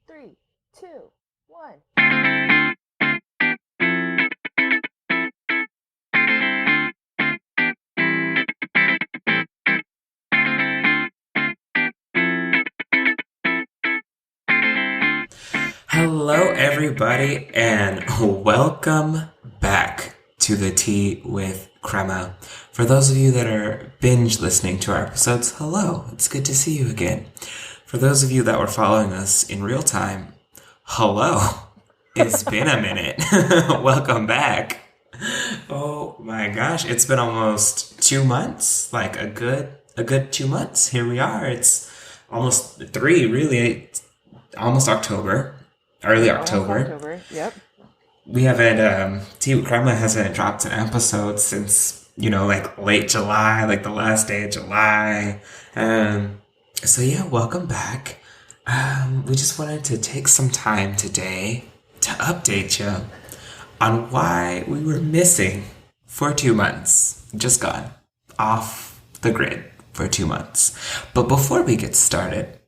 Three, two, one. Hello, everybody, and welcome back to the Tea with Krema. For those of you that are binge listening to our episodes, hello, it's good to see you again. For those of you that were following us in real time, hello, it's been a minute. Welcome back. Oh my gosh, it's been almost 2 months, like a good 2 months. Here we are. It's almost three, really. It's almost October. Early Almost October. October. Yep. We haven't, Tea with Krema hasn't dropped an episode since, like late July, like the last day of July. So yeah, welcome back. We just wanted to take some time today to update you on why we were missing for 2 months. Just gone off the grid for 2 months. But before we get started,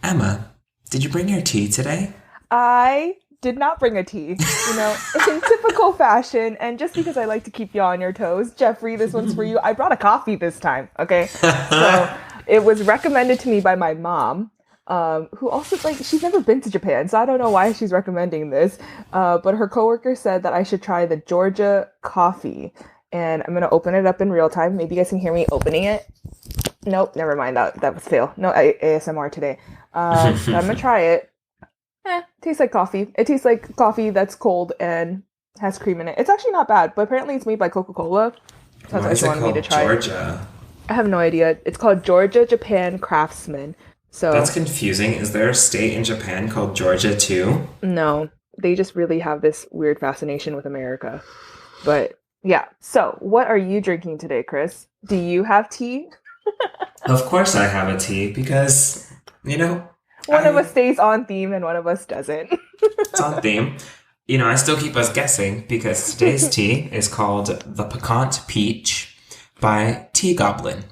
Emma, did you bring your tea today? I did not bring a tea, in typical fashion. And just because I like to keep you on your toes, Jeffrey, this one's for you. I brought a coffee this time, okay? So it was recommended to me by my mom, who also, she's never been to Japan, so I don't know why she's recommending this. But her coworker said that I should try the Georgia coffee. And I'm going to open it up in real time. Maybe you guys can hear me opening it. Nope, never mind. That was fail. No ASMR today. I'm going to try it. Tastes like coffee. It tastes like coffee that's cold and has cream in it. It's actually not bad, but apparently it's made by Coca-Cola. So that's why she wanted me to try Georgia? I have no idea. It's called Georgia Japan Craftsman. So That's confusing. Is there a state in Japan called Georgia too? no, they just really have this weird fascination with America. But yeah. So what are you drinking today, Chris? Do you have tea? Of course I have a tea because, One of us stays on theme and one of us doesn't. it's on theme. I still keep us guessing because today's tea is called the Piquant Peach by Tea Goblin.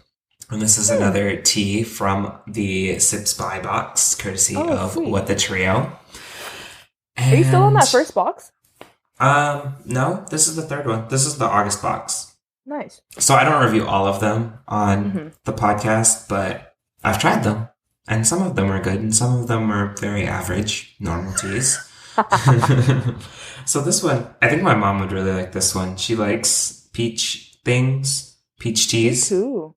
And this is another tea from the Sips Buy box, courtesy of sweet. What the Trio. Are you still on that first box? No, this is the third one. This is the August box. Nice. So I don't review all of them on the podcast, but I've tried them. And some of them are good, and some of them are very average, normal teas. So this one, I think my mom would really like this one. She likes peach things, peach teas. Me too.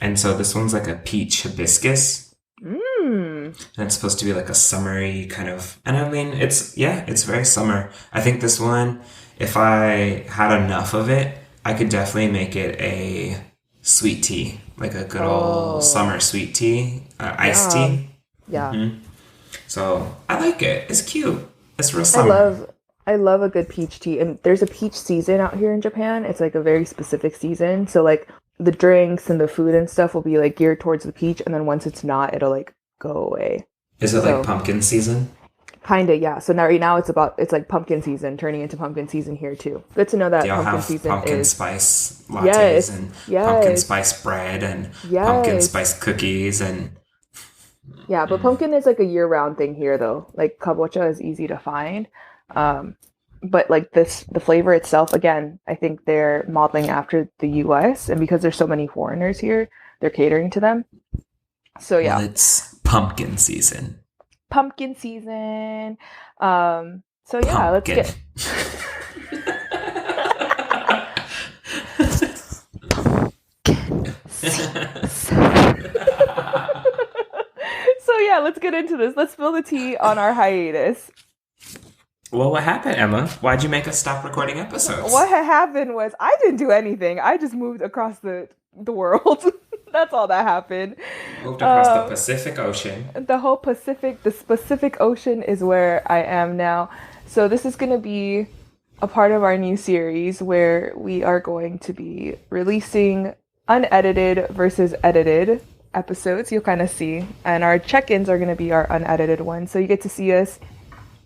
And so this one's like a peach hibiscus. And it's supposed to be like a summery kind of, and I mean, it's very summer. I think this one, if I had enough of it, I could definitely make it a sweet tea, like a good old summer sweet tea, iced tea. Yeah. So I like it. It's cute. It's real summer. I love a good peach tea, and there's a peach season out here in Japan. It's like a very specific season. So like the drinks and the food and stuff will be like geared towards the peach, and then once it's not, it'll like go away. Is it like pumpkin season? Kinda, yeah. So now right now it's like pumpkin season turning into pumpkin season here too. Good to know that pumpkin season pumpkin is spice lattes and pumpkin spice bread and Yes. pumpkin spice cookies and Yeah, but pumpkin is like a year-round thing here though. Like kabocha is easy to find. But like the flavor itself, again, I think they're modeling after the US, and because there's so many foreigners here, they're catering to them. So yeah. Well, it's pumpkin season. Pumpkin season. So yeah, Pumpkin. let's get So yeah, let's get into this. Let's spill the tea on our hiatus. Well, what happened, Emma? Why'd you make us stop recording episodes? What had happened was I didn't do anything. I just moved across the world. That's all that happened. Moved across the Pacific Ocean. The Pacific Ocean is where I am now. So this is going to be a part of our new series where we are going to be releasing unedited versus edited episodes. You'll kind of see. And our check-ins are going to be our unedited ones. So you get to see us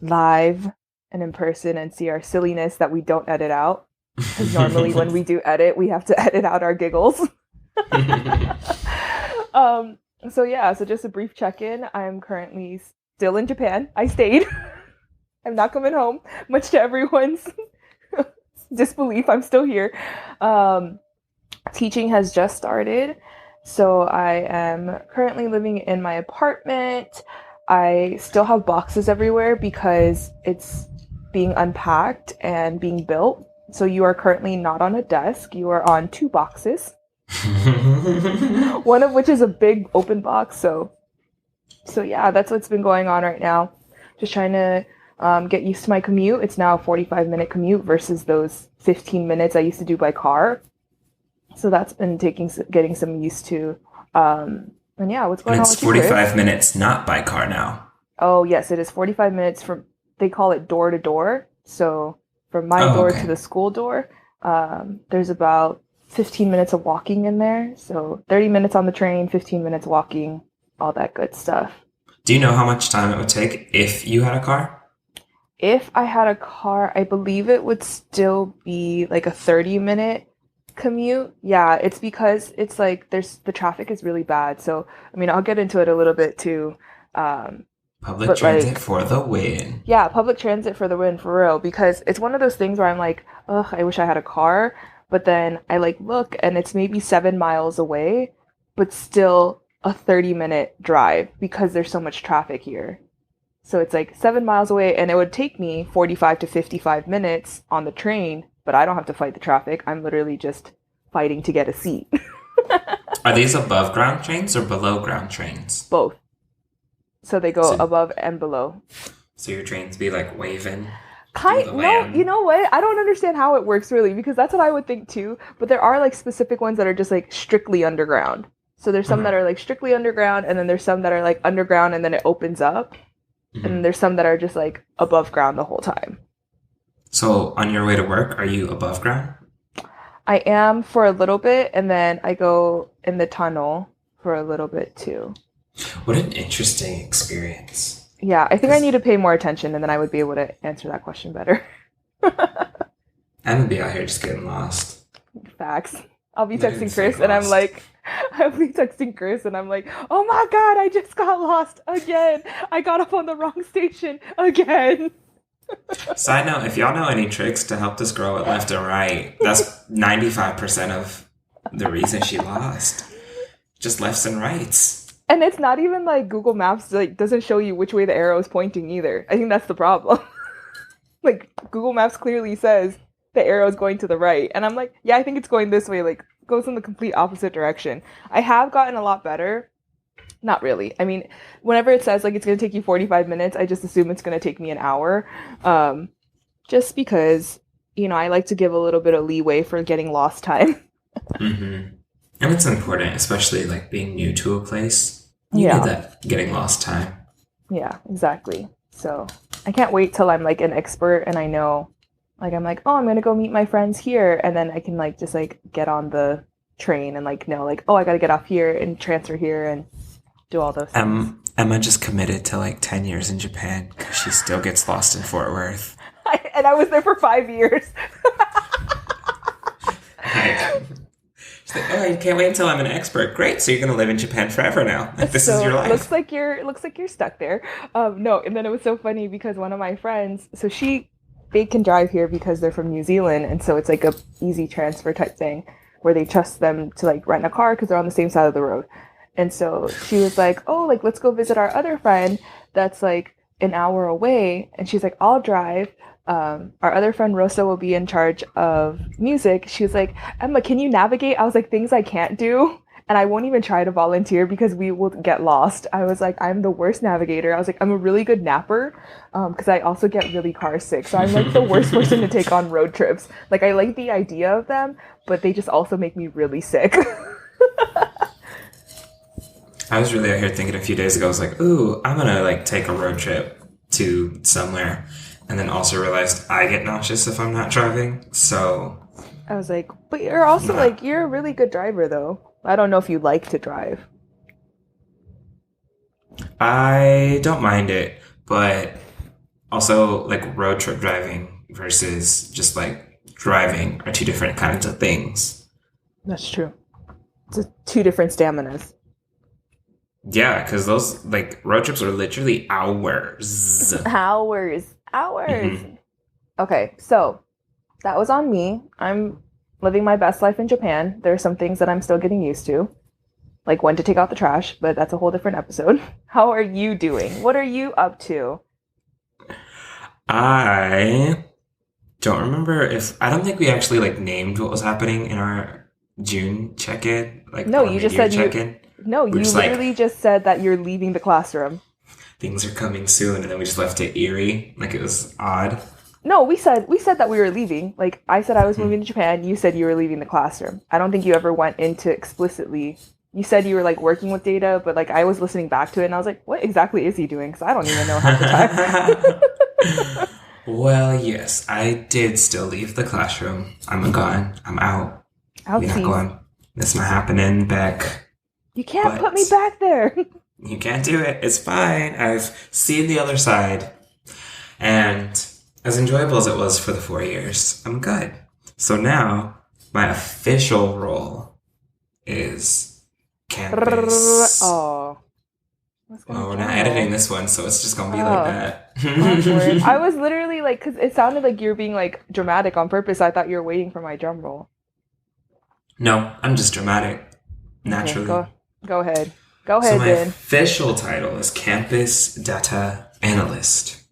live and in person and see our silliness that we don't edit out. Because normally when we do edit, we have to edit out our giggles. So just a brief check-in. I'm currently still in Japan. I stayed. I'm not coming home, much to everyone's disbelief. I'm still here. Teaching has just started. So I am currently living in my apartment. I still have boxes everywhere because it's being unpacked and being built. So you are currently not on a desk. You are on 2 boxes. One of which is a big open box. So yeah, that's what's been going on right now. Just trying to get used to my commute. It's now a 45-minute commute versus those 15 minutes I used to do by car. So that's been getting some used to. And yeah, what's going on with you, Chris? It's 45 minutes not by car now. Oh, yes, it is 45 minutes from, they call it door to door. So from my door to the school door, there's about 15 minutes of walking in there. So 30 minutes on the train, 15 minutes walking, all that good stuff. Do you know how much time it would take if you had a car? If I had a car, I believe it would still be like a 30-minute commute. Yeah, it's because it's like the traffic is really bad. So, I mean, I'll get into it a little bit too. Public transit for the win. Yeah, public transit for the win, for real. Because it's one of those things where I'm like, ugh, I wish I had a car. But then I like look and it's maybe 7 miles away, but still a 30-minute drive because there's so much traffic here. So it's like 7 miles away and it would take me 45 to 55 minutes on the train, but I don't have to fight the traffic. I'm literally just fighting to get a seat. Are these above ground trains or below ground trains? Both. So they go above and below. So your trains be like waving? No, you know what? I don't understand how it works really, because that's what I would think too. But there are like specific ones that are just like strictly underground. So there's some that are like strictly underground, and then there's some that are like underground and then it opens up. Mm-hmm. And there's some that are just like above ground the whole time. So on your way to work, are you above ground? I am for a little bit, and then I go in the tunnel for a little bit too. What an interesting experience. Yeah, I think I need to pay more attention, and then I would be able to answer that question better. I'm gonna be out here just getting lost. Facts. I'll be texting Chris, and I'm like, oh my God, I just got lost again. I got up on the wrong station again. Side note, if y'all know any tricks to help this girl with left and right, that's 95% of the reason she lost. Just lefts and rights. And it's not even like Google Maps like doesn't show you which way the arrow is pointing either. I think that's the problem. Like Google Maps clearly says the arrow is going to the right. And I'm like, yeah, I think it's going this way. Like goes in the complete opposite direction. I have gotten a lot better. Not really. I mean, whenever it says like it's going to take you 45 minutes, I just assume it's going to take me an hour. Just because, you know, I like to give a little bit of leeway for getting lost time. Mm-hmm. And it's important, especially like being new to a place. You need that getting lost time. Yeah, exactly. So I can't wait till I'm like an expert and I know, like I'm like, oh, I'm going to go meet my friends here. And then I can like just like get on the train and like know like, oh, I got to get off here and transfer here and do all those things. Emma just committed to like 10 years in Japan because she still gets lost in Fort Worth. And I was there for 5 years. She's like, oh, I can't wait until I'm an expert. Great, so you're gonna live in Japan forever now. Like this is your life. Looks like you're stuck there. No, and then it was so funny because one of my friends, so they can drive here because they're from New Zealand, and so it's like a easy transfer type thing where they trust them to like rent a car because they're on the same side of the road. And so she was like, oh, like let's go visit our other friend that's like an hour away, and she's like, I'll drive. Our other friend Rosa will be in charge of music. She was like, Emma, can you navigate? I was like, things I can't do, and I won't even try to volunteer because we will get lost. I was like, I'm the worst navigator. I was like, I'm a really good napper because I also get really car sick, so I'm like the worst person to take on road trips. Like I like the idea of them, but they just also make me really sick. I was really out here thinking a few days ago, I was like, ooh, I'm gonna like take a road trip to somewhere. And then also realized I get nauseous if I'm not driving, so... I was like, but you're also, like, you're a really good driver, though. I don't know if you like to drive. I don't mind it, but also, like, road trip driving versus just, like, driving are two different kinds of things. That's true. It's two different staminas. Yeah, because those like road trips are literally hours. Hours. Hours. Hmm. Okay, so that was on me. I'm living my best life in Japan. There are some things that I'm still getting used to, like when to take out the trash, but that's a whole different episode. How are you doing? What are you up to? I don't remember if I don't think we actually like named what was happening in our June check-in, like No, our you just mid-year said you. check-in. No, We're you just like literally just said that you're leaving the classroom. things are coming soon, and then we just left it eerie, like it was odd. No, we said that we were leaving. Like I said I was Hmm. moving to Japan, you said you were leaving the classroom. I don't think you ever went into explicitly. You said you were like working with data, but like I was listening back to it and I was like, what exactly is he doing? Cuz I don't even know half the time. Well, yes, I did still leave the classroom. I'm gone. I'm out. We're not Outsies. going. It's not happening back. You can't put me But back there. you can't do it. It's fine. I've seen the other side. And as enjoyable as it was for the 4 years, I'm good. So now my official role is campus. Oh, what's gonna Well, we're drum not roll? editing this one, so it's just gonna be like Oh, that. awkward. I was literally like, because it sounded like you were being like dramatic on purpose. I thought you were waiting for my drum roll. No, I'm just dramatic, Okay, naturally. go ahead. Go So ahead my then. official title is Campus Data Analyst,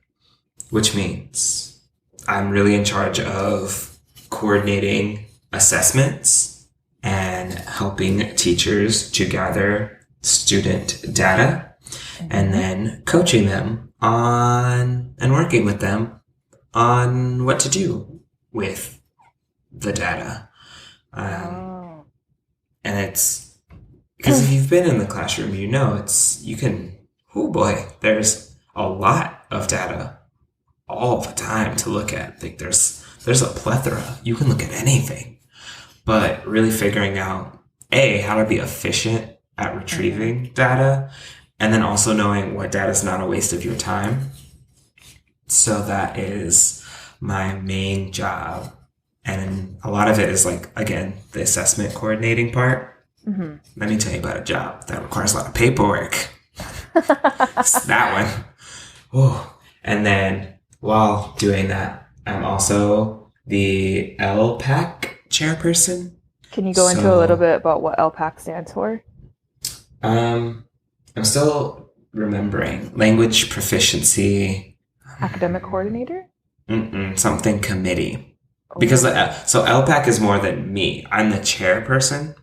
which means I'm really in charge of coordinating assessments and helping teachers to gather student data and Mhm. then coaching them on and working with them on what to do with the data. Um, Oh. and it's because if you've been in the classroom, you know you can, oh boy, there's a lot of data all the time to look at. Like there's a plethora. You can look at anything, but really figuring out how to be efficient at Mhm. retrieving data, and then also knowing what data is not a waste of your time. So that is my main job, and a lot of it is like again the assessment coordinating part. Mhm. Let me tell you about a job that requires a lot of paperwork. It's that one. Oh, and then while doing that, I'm also the LPAC chairperson. Can you go into a little So, bit about what LPAC stands for? um, I'm still remembering language proficiency, Academic coordinator? something committee. Because Oh, so LPAC is more than me. I'm the chairperson,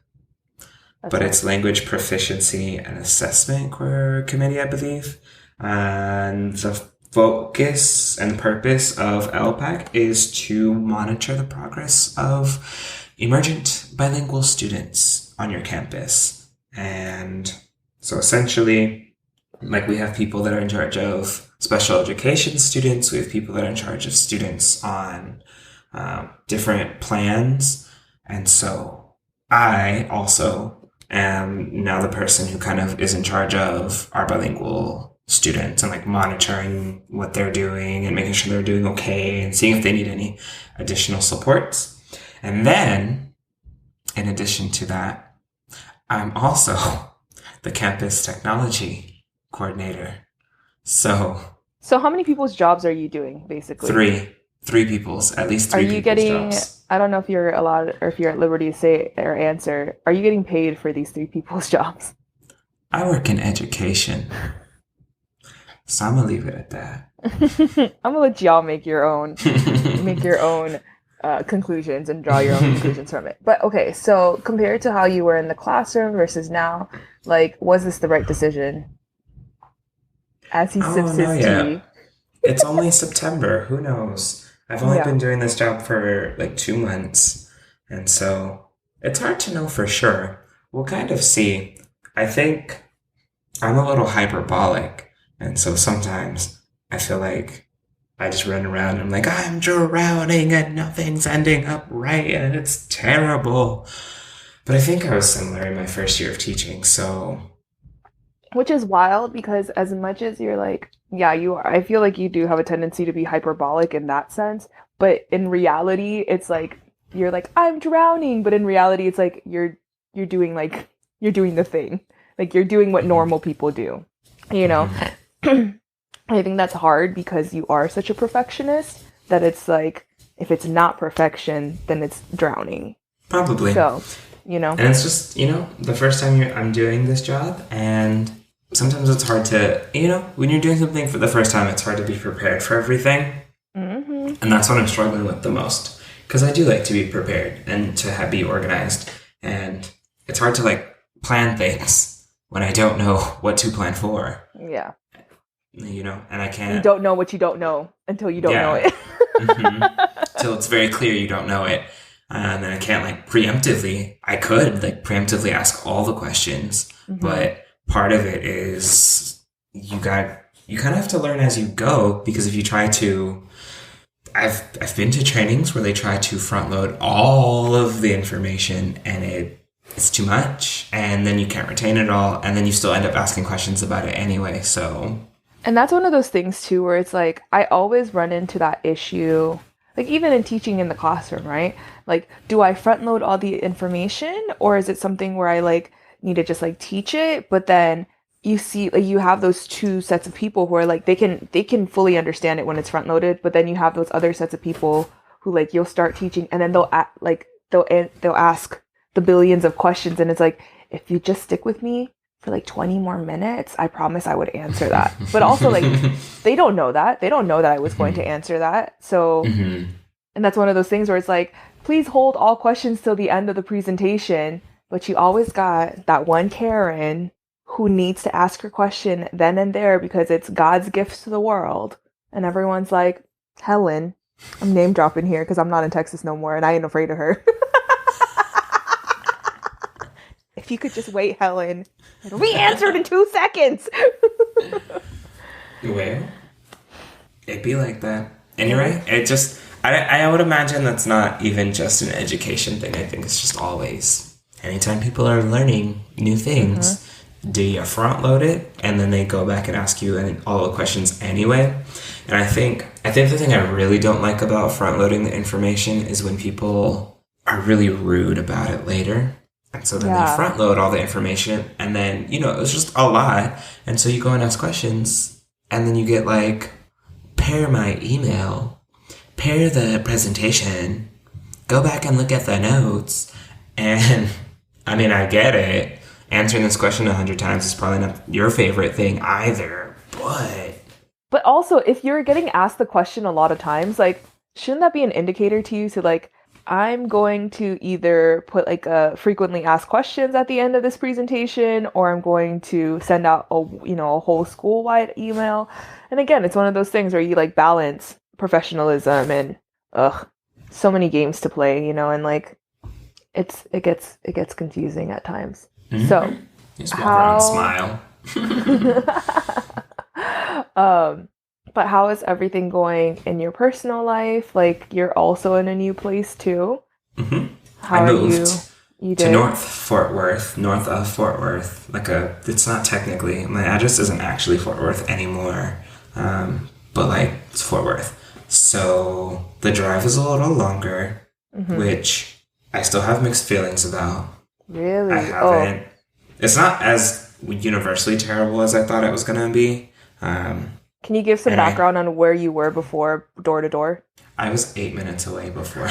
that's but right. it's language proficiency and assessment committee, I believe. And the focus and purpose of LPAC is to monitor the progress of emergent bilingual students on your campus. And so essentially, like we have people that are in charge of special education students, we have people that are in charge of students on different plans. And so I also am now the person who kind of is in charge of our bilingual students and like monitoring what they're doing and making sure they're doing okay and seeing if they need any additional supports. And then, in addition to that, I'm also the campus technology coordinator. So So how many people's jobs are you doing, basically? three people's, at least Are three you people's getting, jobs. I don't know if you're allowed or if you're at liberty to say or answer, are you getting paid for these three people's jobs? I work in education, so I'm gonna leave it at that. I'm gonna let y'all make your own conclusions and draw your own conclusions from it. But okay, so compared to how you were in the classroom versus now, like, was this the right decision? As he I sips don't know his yet. tea. It's only September. Who knows? I've only Yeah. been doing this job for like 2 months, and so it's hard to know for sure. We'll kind of see. I think I'm a little hyperbolic, and so sometimes I feel like I just run around and I'm like, I'm drowning and nothing's ending up right and it's terrible. But I think I was similar in my first year of teaching, so Which is wild because as much as you're like, yeah, you are, I feel like you do have a tendency to be hyperbolic in that sense. But in reality, it's like you're like, I'm drowning, but in reality it's like you're doing like you're doing the thing. Like you're doing what normal people do, you know? I think that's hard because you are such a perfectionist that it's like, if it's not perfection, then it's drowning. Probably. So, you know. And it's just, the first time I'm doing this job, and sometimes it's hard to, when you're doing something for the first time, it's hard to be prepared for everything. Mm-hmm. And that's what I'm struggling with the most. Because I do like to be prepared and to be organized. And it's hard to, like, plan things when I don't know what to plan for. Yeah. And I can't... You don't know what you don't know until you don't know it. Till it's very clear you don't know it. And then I can't, like, preemptively... I could, like, preemptively ask all the questions. Mm-hmm. But part of it is you kind of have to learn as you go. Because if you try to... I've been to trainings where they try to front load all of the information, and it's too much. And then you can't retain it all. And then you still end up asking questions about it anyway, so... And that's one of those things, too, where it's like, I always run into that issue, like even in teaching in the classroom, right? Like, do I front load all the information, or is it something where I like need to just like teach it? But then you see, like, you have those two sets of people who are like, they can fully understand it when it's front loaded, but then you have those other sets of people who like, you'll start teaching and then they'll ask the billions of questions, and it's like, if you just stick with me for like 20 more minutes, I promise I would answer that. But also, like, they don't know that. They don't know that I was going to answer that. So, and that's one of those things where it's like, please hold all questions till the end of the presentation. But you always got that one Karen who needs to ask her question then and there because it's God's gift to the world. And everyone's like, Helen, I'm name dropping here because I'm not in Texas no more and I ain't afraid of her. If you could just wait, Helen. It'll be answered in 2 seconds. Well, it'd be like that. And you're right. It just, I would imagine that's not even just an education thing. I think it's just always, anytime people are learning new things, do you front load it? And then they go back and ask you all the questions anyway. And I think the thing I really don't like about front loading the information is when people are really rude about it later. And so then they front load all the information, and then, it's just a lot. And so you go and ask questions, and then you get like, pair my email, pair the presentation, go back and look at the notes. And I mean, I get it. Answering this question 100 times is probably not your favorite thing either, But also, if you're getting asked the question a lot of times, like, shouldn't that be an indicator to you to like, I'm going to either put like a frequently asked questions at the end of this presentation, or I'm going to send out a whole school-wide email. And again, it's one of those things where you like balance professionalism and so many games to play, and like it gets confusing at times. Mm-hmm. So just walk around and smile. But how is everything going in your personal life? Like, you're also in a new place, too. Mm-hmm. How I moved you to north of Fort Worth. It's not technically, my address isn't actually Fort Worth anymore. But, like, it's Fort Worth. So, the drive is a little longer, which I still have mixed feelings about. Really? I haven't. It's not as universally terrible as I thought it was going to be. Can you give some background on where you were before, door to door? I was 8 minutes away before.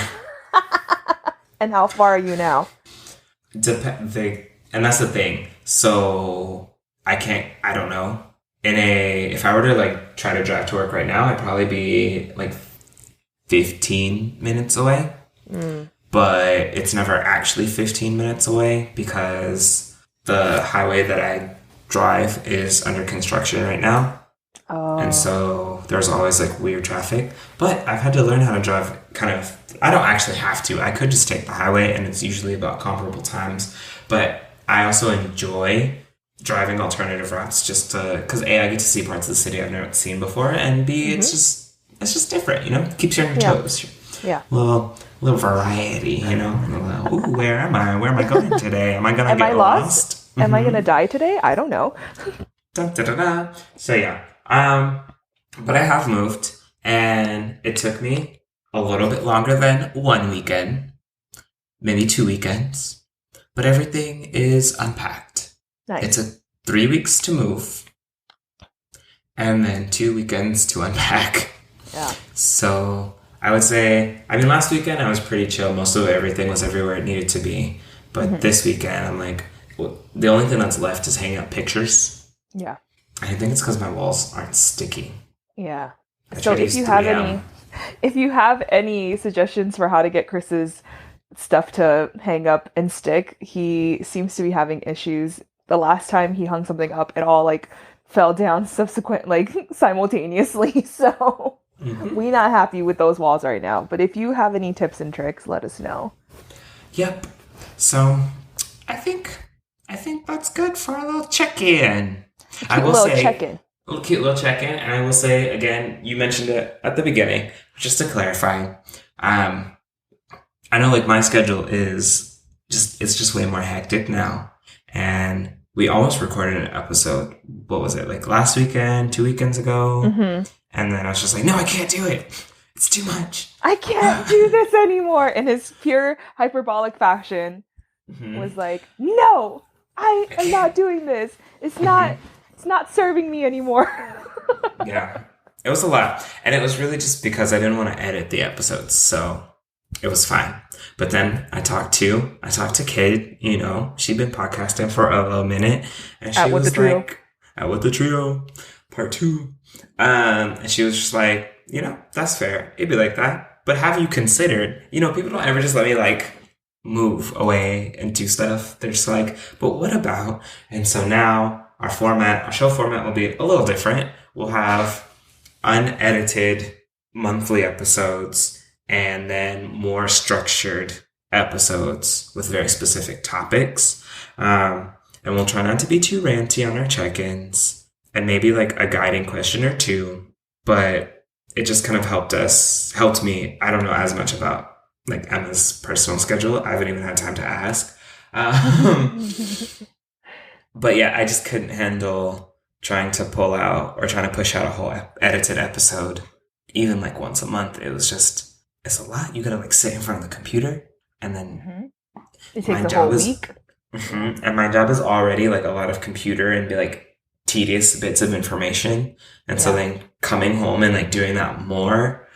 And how far are you now? And that's the thing. So I don't know. If I were to like try to drive to work right now, I'd probably be like 15 minutes away. But it's never actually 15 minutes away because the highway that I drive is under construction right now. Oh. And so there's always like weird traffic. But I've had to learn how to drive I don't actually have to. I could just take the highway and it's usually about comparable times. But I also enjoy driving alternative routes just because A, I get to see parts of the city I've never seen before, and B, it's just different, Keeps you on your toes. Yeah. Little variety, Ooh, where am I? Where am I going today? Am I going to get lost? Am I going to die today? I don't know. Dun, da, da, da. So yeah. But I have moved, and it took me a little bit longer than 1 weekend, maybe 2 weekends, but everything is unpacked. Nice. It took 3 weeks to move and then 2 weekends to unpack. Yeah. So I would say, I mean, last weekend I was pretty chill. Most of everything was everywhere it needed to be. But this weekend, I'm like, well, the only thing that's left is hanging up pictures. Yeah. I think it's because my walls aren't sticky. Yeah. I So try to if use you have 3M. if you have any suggestions for how to get Chris's stuff to hang up and stick, he seems to be having issues. The last time he hung something up, it all like fell down simultaneously. So we not happy with those walls right now. But if you have any tips and tricks, let us know. Yep. So I think that's good for a little check-in. I will say check-in. a cute little check-in, and I will say again, you mentioned it at the beginning, just to clarify. I know like my schedule is it's just way more hectic now, and we almost recorded an episode. What was it, like last weekend, 2 weekends ago? And then I was just like, no, I can't do it. It's too much. I can't do this anymore. In his pure hyperbolic fashion, was like, no, I am not doing this. It's not serving me anymore. Yeah, it was a lot, and it was really just because I didn't want to edit the episodes, so it was fine. But then I talked to Kate. You know, she'd been podcasting for a little minute, and she was like, "At With the Trio, Part 2." And she was just like, you know, that's fair. It'd be like that. But have you considered? You know, people don't ever just let me like move away and do stuff. They're just like, but what about? And so now our show format will be a little different. We'll have unedited monthly episodes and then more structured episodes with very specific topics. And we'll try not to be too ranty on our check-ins and maybe like a guiding question or two. But it just kind of helped me. I don't know as much about like Emma's personal schedule. I haven't even had time to ask. But yeah, I just couldn't handle trying to pull out or trying to push out a whole edited episode, even like once a month. It's a lot. You gotta like sit in front of the computer, and then it takes a whole week. And my job is already like a lot of computer and be like tedious bits of information, and so then coming home and like doing that more.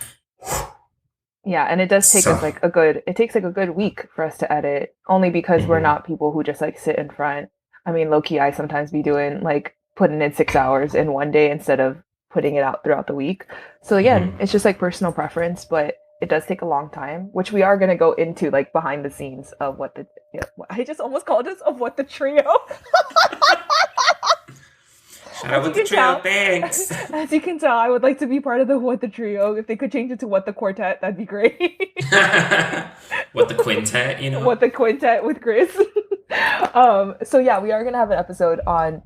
Yeah, and it does take us like a good week for us to edit, only because we're not people who just like sit in front. I mean, low key, I sometimes be doing like putting in 6 hours in one day instead of putting it out throughout the week. So again, it's just like personal preference, but it does take a long time, which we are going to go into like behind the scenes of what the, I just almost called us of what the trio. Shout out With the Trio, thanks. As you can tell, I would like to be part of the What the Trio. If they could change it to What the Quartet, that'd be great. What the Quintet, you know? What the Quintet with Chris. So yeah, we are going to have an episode on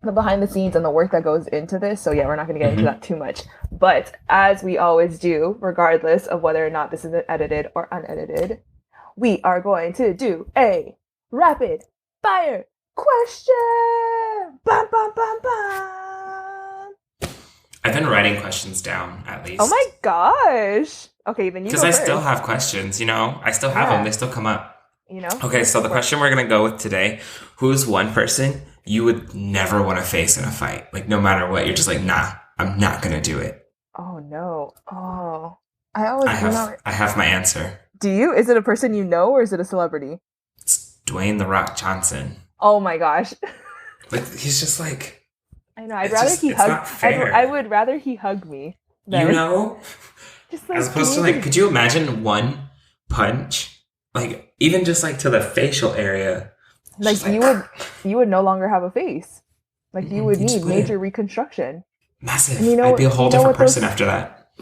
the behind the scenes and the work that goes into this. So yeah, we're not going to get into that too much. But as we always do, regardless of whether or not this is edited or unedited, we are going to do a rapid fire question. Bum, bum, bum, bum. I've been writing questions down, at least. Oh my gosh. Okay, then you go Because first. I still have questions, you know? I still have them. They still come up. You know? Okay, so the question we're going to go with today, who is one person you would never want to face in a fight? Like, no matter what, you're just like, nah, I'm not going to do it. Oh, no. Oh. I have my answer. Do you? Is it a person you know or is it a celebrity? It's Dwayne "The Rock" Johnson. Oh my gosh. Like, he's just like... I know. I'd rather he hug. I would rather he hug me. You know? Just like, as opposed to like, could you imagine one punch? Like, even just like to the facial area. Like you would no longer have a face. Like you would need major reconstruction. Massive. And I'd be a whole different person after that.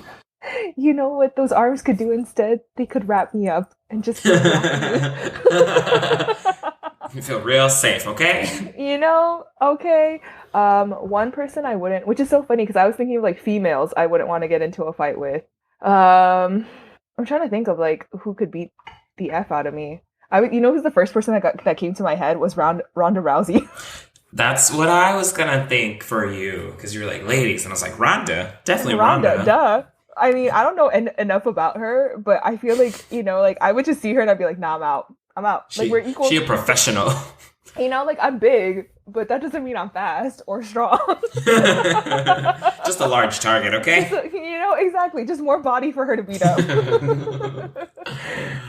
You know what those arms could do instead? They could wrap me up and just wrap me. You feel real safe, okay? You know, okay. One person I wouldn't, which is so funny because I was thinking of like females I wouldn't want to get into a fight with. I'm trying to think of like who could beat the F out of me. You know who's the first person that came to my head was Ronda Rousey. That's what I was gonna think for you because you were like ladies, and I was like Ronda, definitely Ronda. Duh. I mean, I don't know enough about her, but I feel like like I would just see her and I'd be like, nah, I'm out. Like we're equal. She a professional. Like I'm big. but that doesn't mean I'm fast or strong. Just a large target, okay? Exactly. Just more body for her to beat up. Oh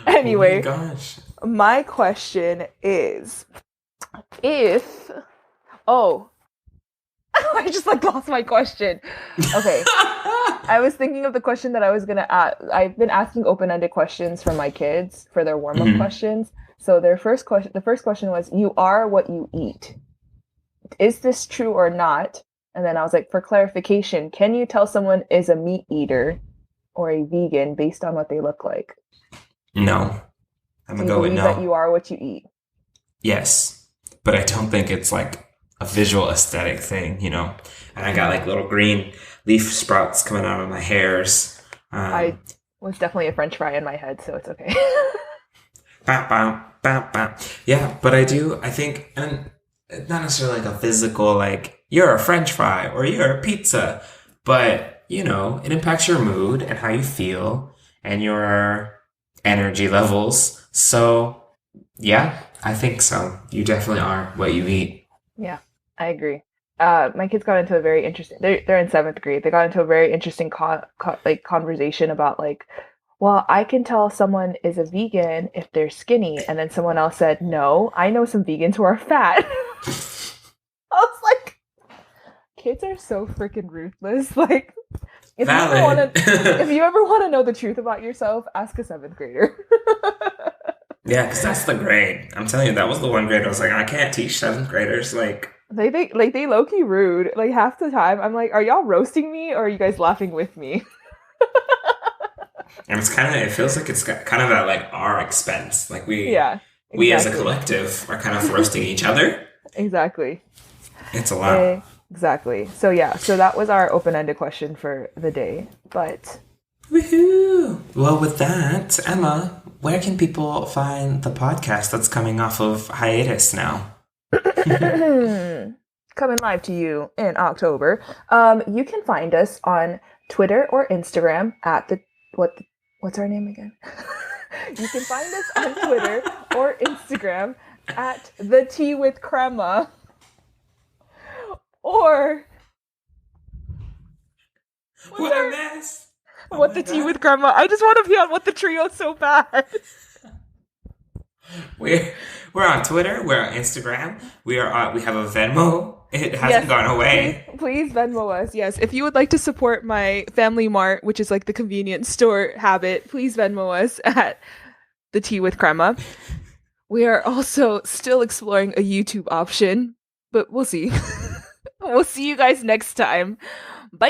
Anyway, my gosh. my question is, if... Oh, I just lost my question. Okay. I was thinking of the question that I was going to ask. I've been asking open-ended questions for my kids for their warm-up questions. So the first question was, you are what you eat. Is this true or not? And then I was like, for clarification, can you tell someone is a meat eater or a vegan based on what they look like? No. I'm going to go with no. That you are what you eat? Yes. But I don't think it's like a visual aesthetic thing, And I got like little green leaf sprouts coming out of my hairs. I was definitely a French fry in my head, so it's okay. Yeah, but I think, and not necessarily like a physical, like, you're a French fry or you're a pizza, but, it impacts your mood and how you feel and your energy levels. So, yeah, I think so. You definitely are what you eat. Yeah, I agree. My kids got into a very interesting, they're in 7th grade. They got into a very interesting conversation about well, I can tell someone is a vegan if they're skinny. And then someone else said, no, I know some vegans who are fat. I was like, kids are so freaking ruthless. If you ever want to know the truth about yourself, ask a 7th grader. Yeah, because that's the grade. I'm telling you, that was the one grade I was like, I can't teach 7th graders. They low-key rude. Half the time, I'm like, are y'all roasting me or are you guys laughing with me? And it feels like it's kind of at our expense. We as a collective are kind of roasting each other. Exactly. It's a lot. Exactly. So that was our open-ended question for the day. But woohoo! Well, with that, Emma, where can people find the podcast that's coming off of hiatus now? Coming live to you in October. You can find us on Twitter or Instagram at what's our name again? You can find us on Twitter or Instagram at the Tea with Krema. Or what a mess! What the Tea with Krema? I just want to be on What the Trio so bad. We're on Twitter. We're on Instagram. We have a Venmo. It hasn't gone away. Please Venmo us. Yes, if you would like to support my Family Mart, which is like the convenience store habit, please Venmo us at the Tea with Krema. We are also still exploring a YouTube option, but we'll see. We'll see you guys next time. Bye.